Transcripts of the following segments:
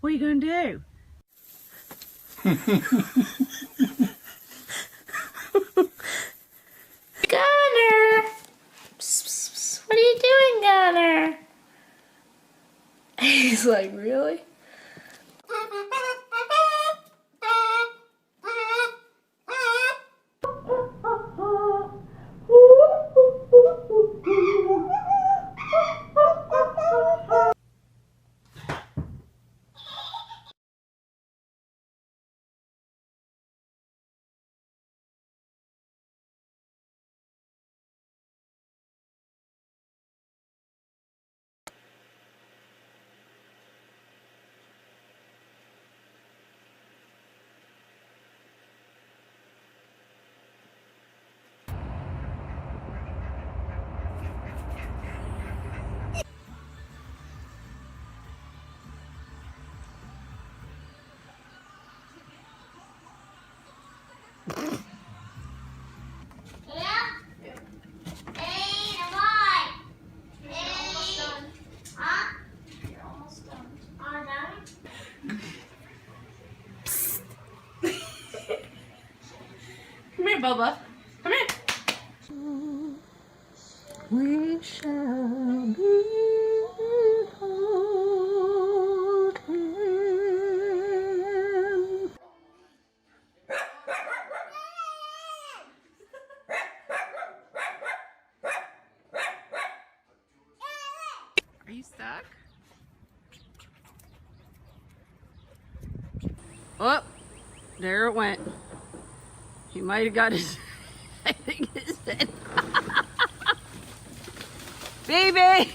What are you going to do? Gunner! Psst, psst, psst. What are you doing, Gunner? He's like, really? Come here, Bubba. Come here. We shall behold him. Are you stuck? Oh, there it went. He might have got his, I think his head. Baby!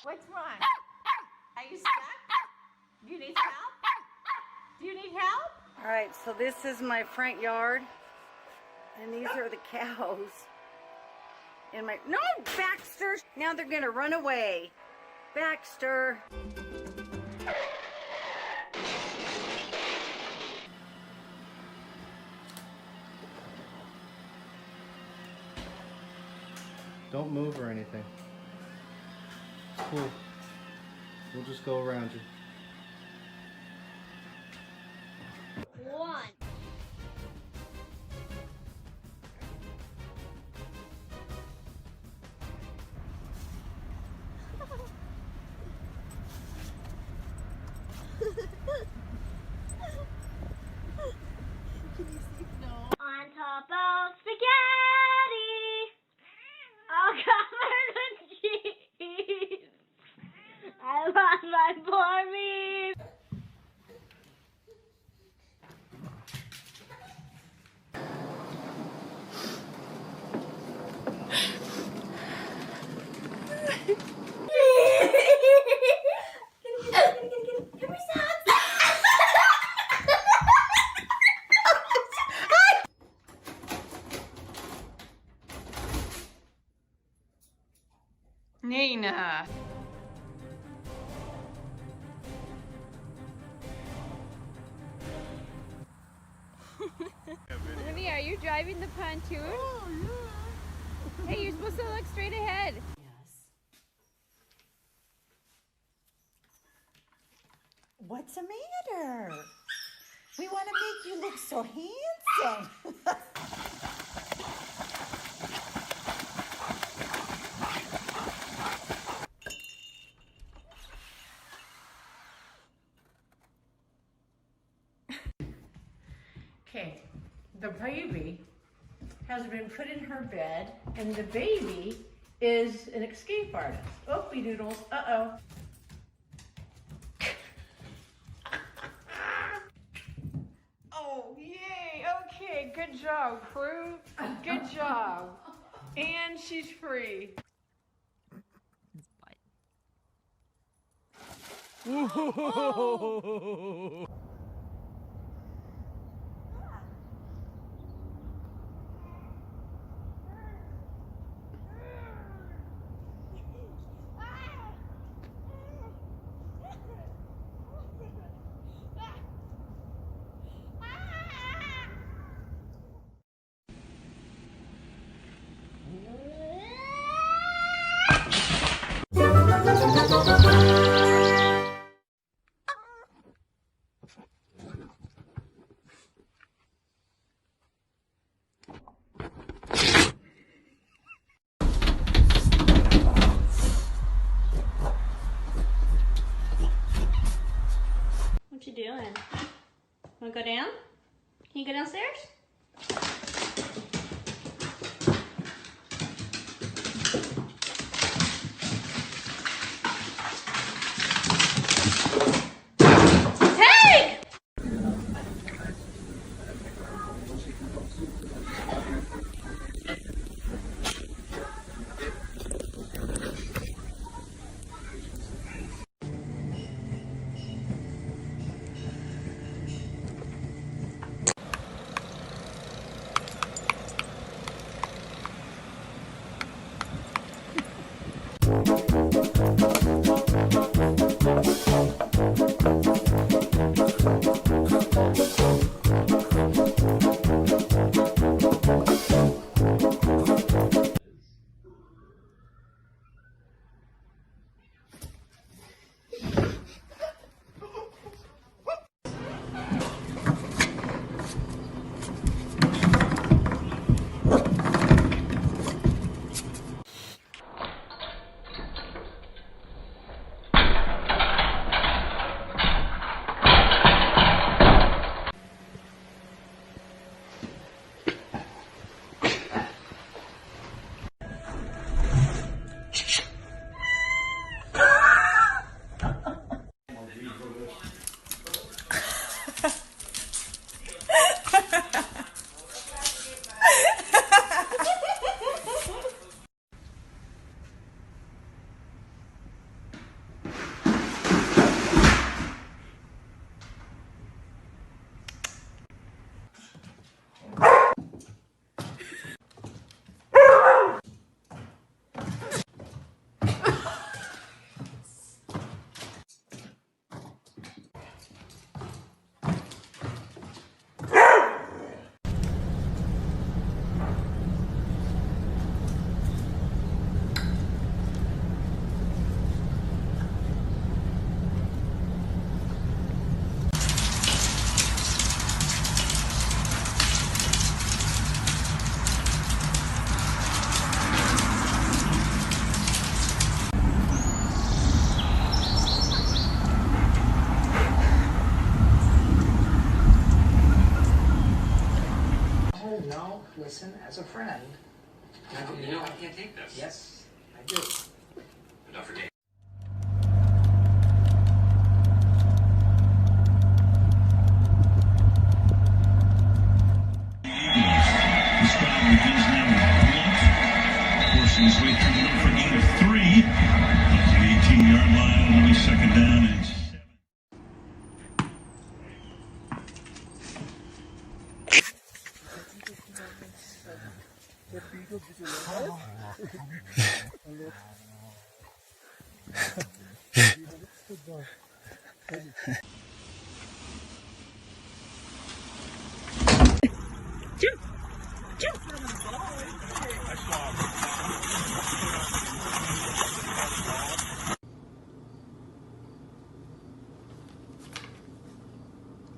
What's wrong? Are you stuck? Do you need help? Do you need help? All right, so this is my front yard, and these are the cows. In my no, Baxter! Now they're gonna run away. Baxter. Don't move or anything. It's cool. We'll just go around you. One. On top of spaghetti, all covered with cheese. I love my poor meat. Nina. Honey, are you driving the pontoon? Oh, yeah. Hey, you're supposed to look straight ahead. What's the matter? We want to make you look so handsome. Okay, the baby has been put in her bed, and the baby is an escape artist. Oopie doodles, uh-oh. Oh, yay, okay, good job, crew. Good job. And she's free. What you doing? Wanna go down? Can you go downstairs? Hey! Listen as a friend. You know I can't take this. Yes, I do. But don't forget. Forcing his way through the middle for a gain of 3. Up to the 18-yard line. It'll be second down and 7.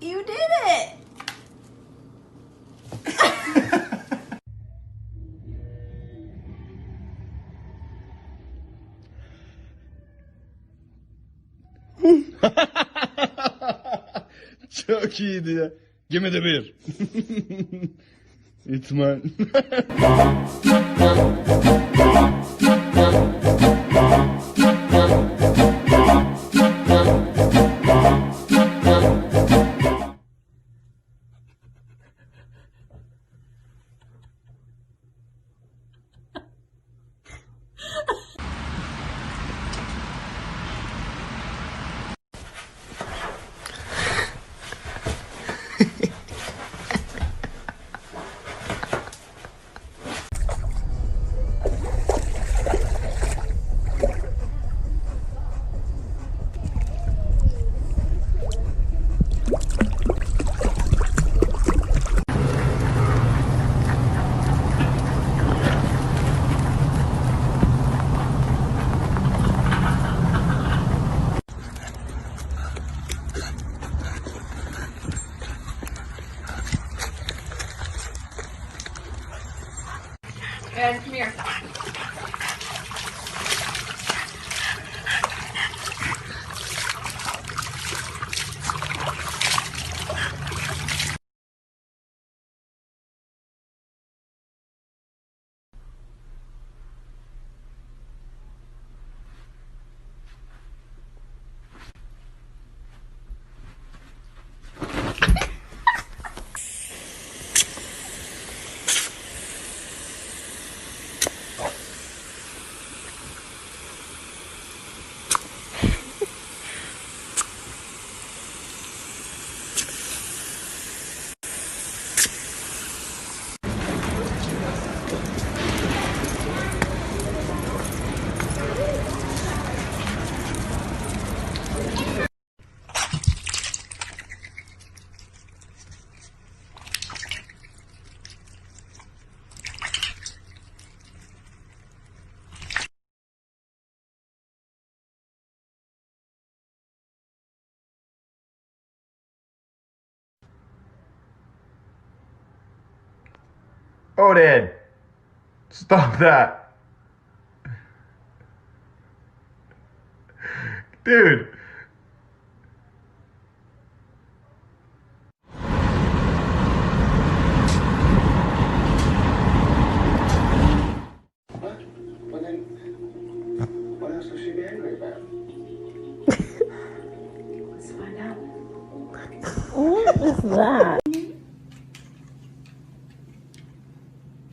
You did it! Çok iyiydi ya. Give me the beer. It's mine. Odin! Stop that! Dude! Well then, what else will she be angry about? Let's find out. What is that?